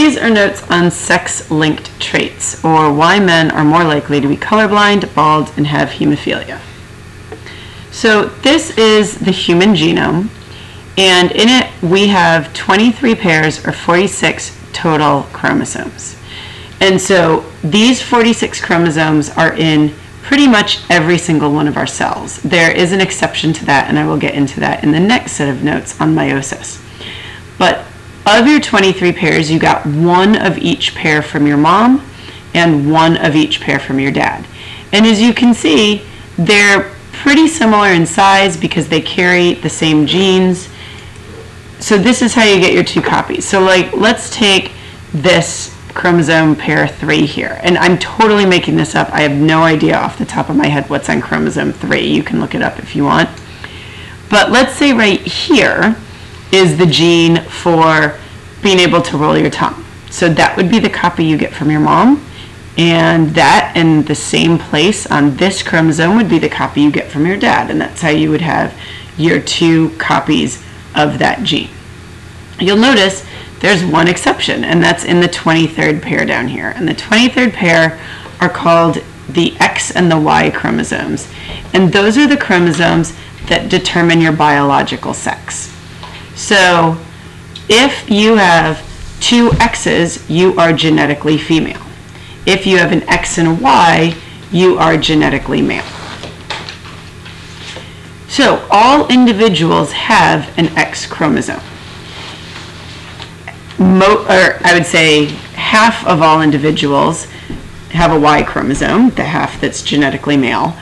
these are notes on sex-linked traits, or why men are more likely to be colorblind, bald, and have hemophilia. So this is the human genome, and in it we have 23 pairs or 46 total chromosomes. And so these 46 chromosomes are in pretty much every single one of our cells. There is an exception to that, and I will get into that in the next set of notes on meiosis. But of your 23 pairs, you got one of each pair from your mom and one of each pair from your dad. And as you can see, they're pretty similar in size because they carry the same genes. So this is how you get your two copies. So like, let's take this chromosome pair 3 here. And I'm totally making this up. I have no idea off the top of my head what's on chromosome 3. You can look it up if you want. But let's say right here is the gene for being able to roll your tongue. So that would be the copy you get from your mom. And that in the same place on this chromosome would be the copy you get from your dad. And that's how you would have your two copies of that gene. You'll notice there's one exception, and that's in the 23rd pair down here. And the 23rd pair are called the X and the Y chromosomes. And those are the chromosomes that determine your biological sex. So if you have two X's, you are genetically female. If you have an X and a Y, you are genetically male. So all individuals have an X chromosome. I would say half of all individuals have a Y chromosome, the half that's genetically male.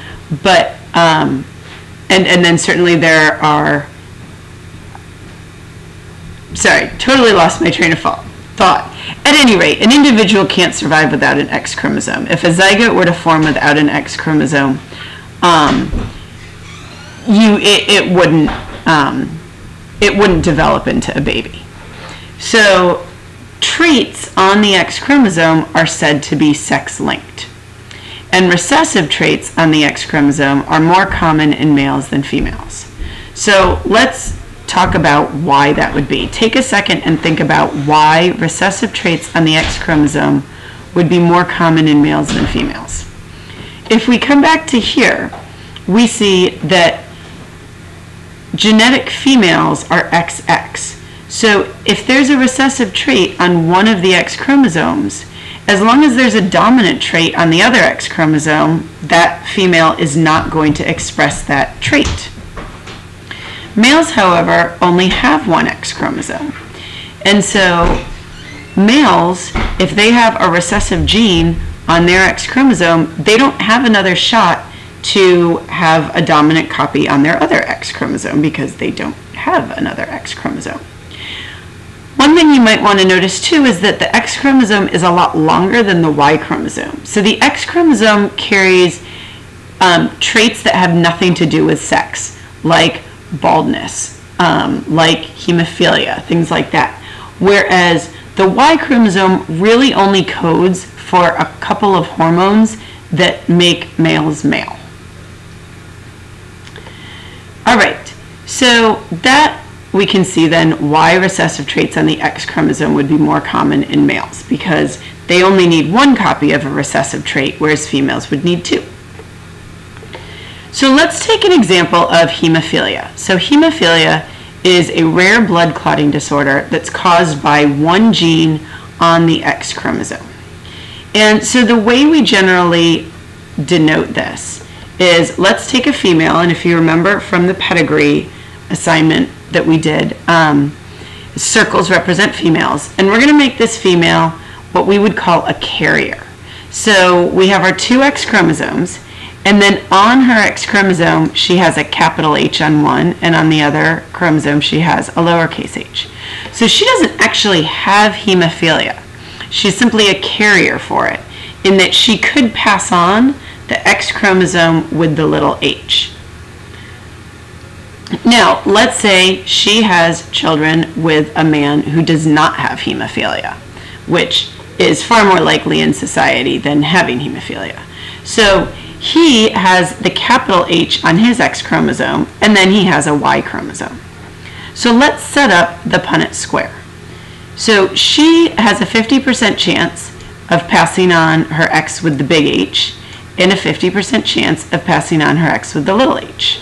But and then certainly there are. Sorry, totally lost my train of thought. At any rate, an individual can't survive without an X chromosome. If a zygote were to form without an X chromosome, it wouldn't develop into a baby. So traits on the X chromosome are said to be sex-linked. And recessive traits on the X chromosome are more common in males than females. So let's talk about why that would be. Take a second and think about why recessive traits on the X chromosome would be more common in males than females. If we come back to here, we see that genetic females are XX. So if there's a recessive trait on one of the X chromosomes, as long as there's a dominant trait on the other X chromosome, that female is not going to express that trait. Males, however, only have one X chromosome. And so males, if they have a recessive gene on their X chromosome, they don't have another shot to have a dominant copy on their other X chromosome because they don't have another X chromosome. One thing you might want to notice too is that the X chromosome is a lot longer than the Y chromosome. So the X chromosome carries traits that have nothing to do with sex, like baldness, like hemophilia, things like that. Whereas the Y chromosome really only codes for a couple of hormones that make males male. All right, so that we can see then why recessive traits on the X chromosome would be more common in males, because they only need one copy of a recessive trait, whereas females would need two. So let's take an example of hemophilia. So hemophilia is a rare blood clotting disorder that's caused by one gene on the X chromosome. And so the way we generally denote this is, let's take a female, and if you remember from the Pedigree assignment that we did, circles represent females, and we're going to make this female what we would call a carrier. So we have our two X chromosomes, and then on her X chromosome she has a capital H on one, and on the other chromosome she has a lowercase h. So she doesn't actually have hemophilia. She's simply a carrier for it, in that she could pass on the X chromosome with the little h. Now, let's say she has children with a man who does not have hemophilia, which is far more likely in society than having hemophilia. So he has the capital H on his X chromosome, and then he has a Y chromosome. So let's set up the Punnett square. So she has a 50% chance of passing on her X with the big H and a 50% chance of passing on her X with the little h.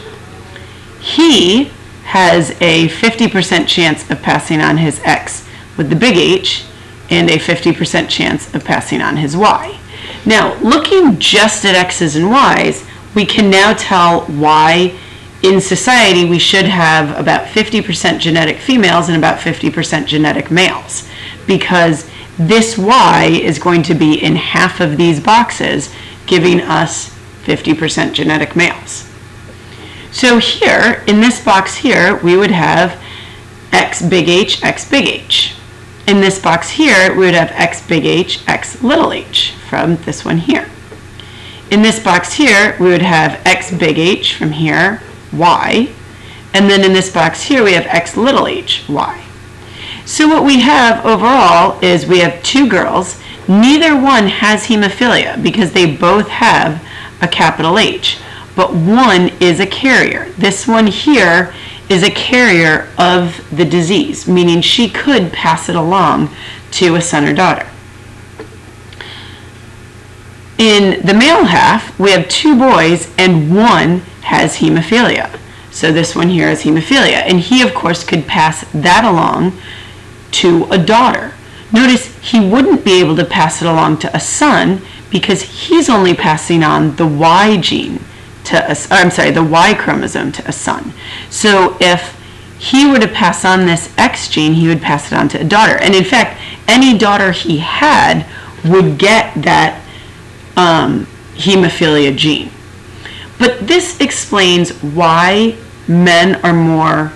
He has a 50% chance of passing on his X with the big H and a 50% chance of passing on his Y. Now, looking just at X's and Y's, we can now tell why in society we should have about 50% genetic females and about 50% genetic males, because this Y is going to be in half of these boxes, giving us 50% genetic males. So here, in this box here, we would have X big H, X big H. In this box here, we would have X big H, X little h from this one here. In this box here, we would have X big H from here, Y. And then in this box here, we have X little h, Y. So what we have overall is we have two girls. Neither one has hemophilia because they both have a capital H, but one is a carrier. This one here is a carrier of the disease, meaning she could pass it along to a son or daughter. In the male half, we have two boys and one has hemophilia. So this one here is hemophilia, and he of course could pass that along to a daughter. Notice he wouldn't be able to pass it along to a son because he's only passing on the Y gene to the Y chromosome to a son. So if he were to pass on this X gene, he would pass it on to a daughter. And in fact, any daughter he had would get that hemophilia gene. But this explains why men are more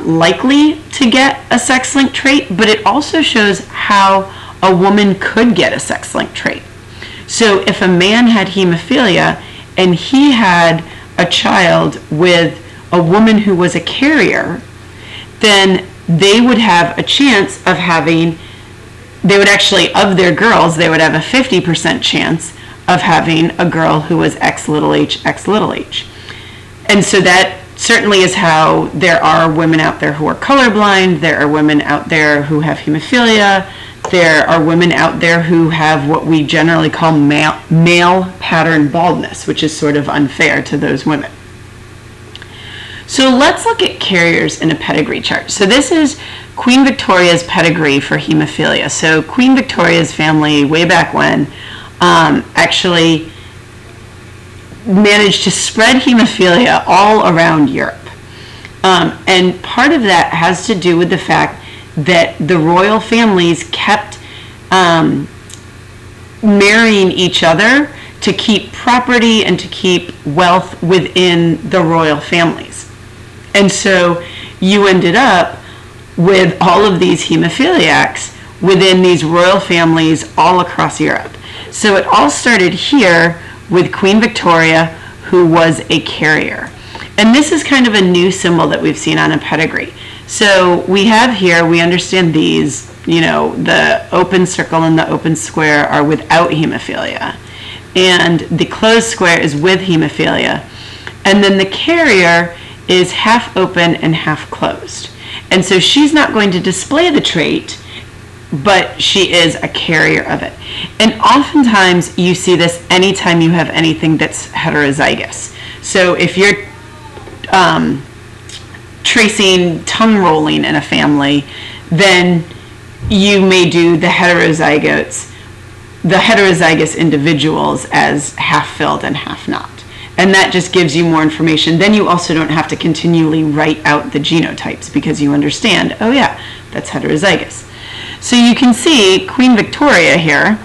likely to get a sex-linked trait, but it also shows how a woman could get a sex-linked trait. So if a man had hemophilia and he had a child with a woman who was a carrier, then they would have a chance of having, they would actually, of their girls, they would have a 50% chance of having a girl who was X little h, X little h. And so that certainly is how there are women out there who are colorblind, there are women out there who have hemophilia, there are women out there who have what we generally call male pattern baldness, which is sort of unfair to those women. So let's look at carriers in a pedigree chart. So this is Queen Victoria's pedigree for hemophilia. So Queen Victoria's family, way back when, actually managed to spread hemophilia all around Europe. And part of that has to do with the fact that the royal families kept marrying each other to keep property and to keep wealth within the royal families. And so you ended up with all of these hemophiliacs within these royal families all across Europe. So it all started here with Queen Victoria, who was a carrier. And this is kind of a new symbol that we've seen on a pedigree. So we have here, we understand these, you know, the open circle and the open square are without hemophilia. And the closed square is with hemophilia. And then the carrier is half open and half closed. And so she's not going to display the trait, but she is a carrier of it. And oftentimes you see this anytime you have anything that's heterozygous. So if you're tracing tongue rolling in a family, then you may do the heterozygous individuals as half filled and half not. And that just gives you more information. Then you also don't have to continually write out the genotypes because you understand, oh yeah, that's heterozygous. So you can see Queen Victoria here,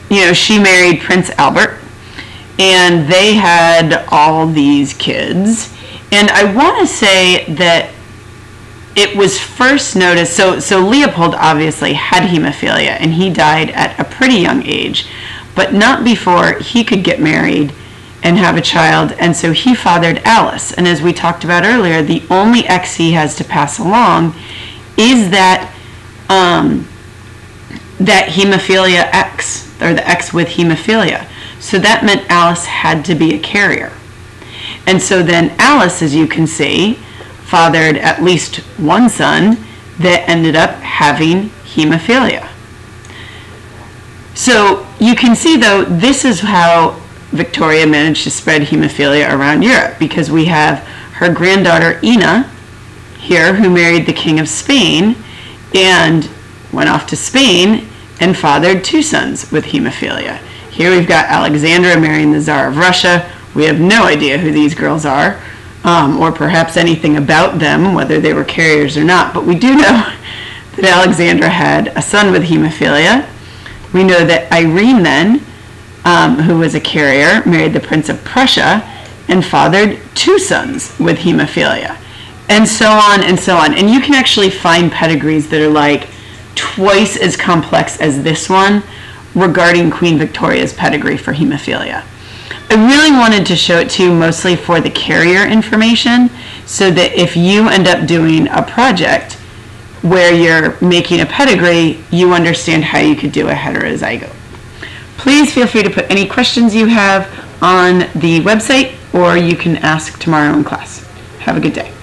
you know, she married Prince Albert, and they had all these kids. And I want to say that it was first noticed, so Leopold obviously had hemophilia, and he died at a pretty young age, but not before he could get married and have a child, and so he fathered Alice. And as we talked about earlier, the only X he has to pass along is that that hemophilia X, or the X with hemophilia. So that meant Alice had to be a carrier. And so then Alice, as you can see, fathered at least one son, that ended up having hemophilia. So you can see, though, this is how Victoria managed to spread hemophilia around Europe, because we have her granddaughter Ina here, who married the King of Spain and went off to Spain and fathered 2 sons with hemophilia. Here we've got Alexandra marrying the Tsar of Russia. We have no idea who these girls are, or perhaps anything about them, whether they were carriers or not, but we do know that Alexandra had a son with hemophilia. We know that Irene then, who was a carrier, married the Prince of Prussia and fathered 2 sons with hemophilia, and so on and so on. And you can actually find pedigrees that are like twice as complex as this one regarding Queen Victoria's pedigree for hemophilia. I really wanted to show it to you mostly for the carrier information, so that if you end up doing a project where you're making a pedigree, you understand how you could do a heterozygote. Please feel free to put any questions you have on the website, or you can ask tomorrow in class. Have a good day.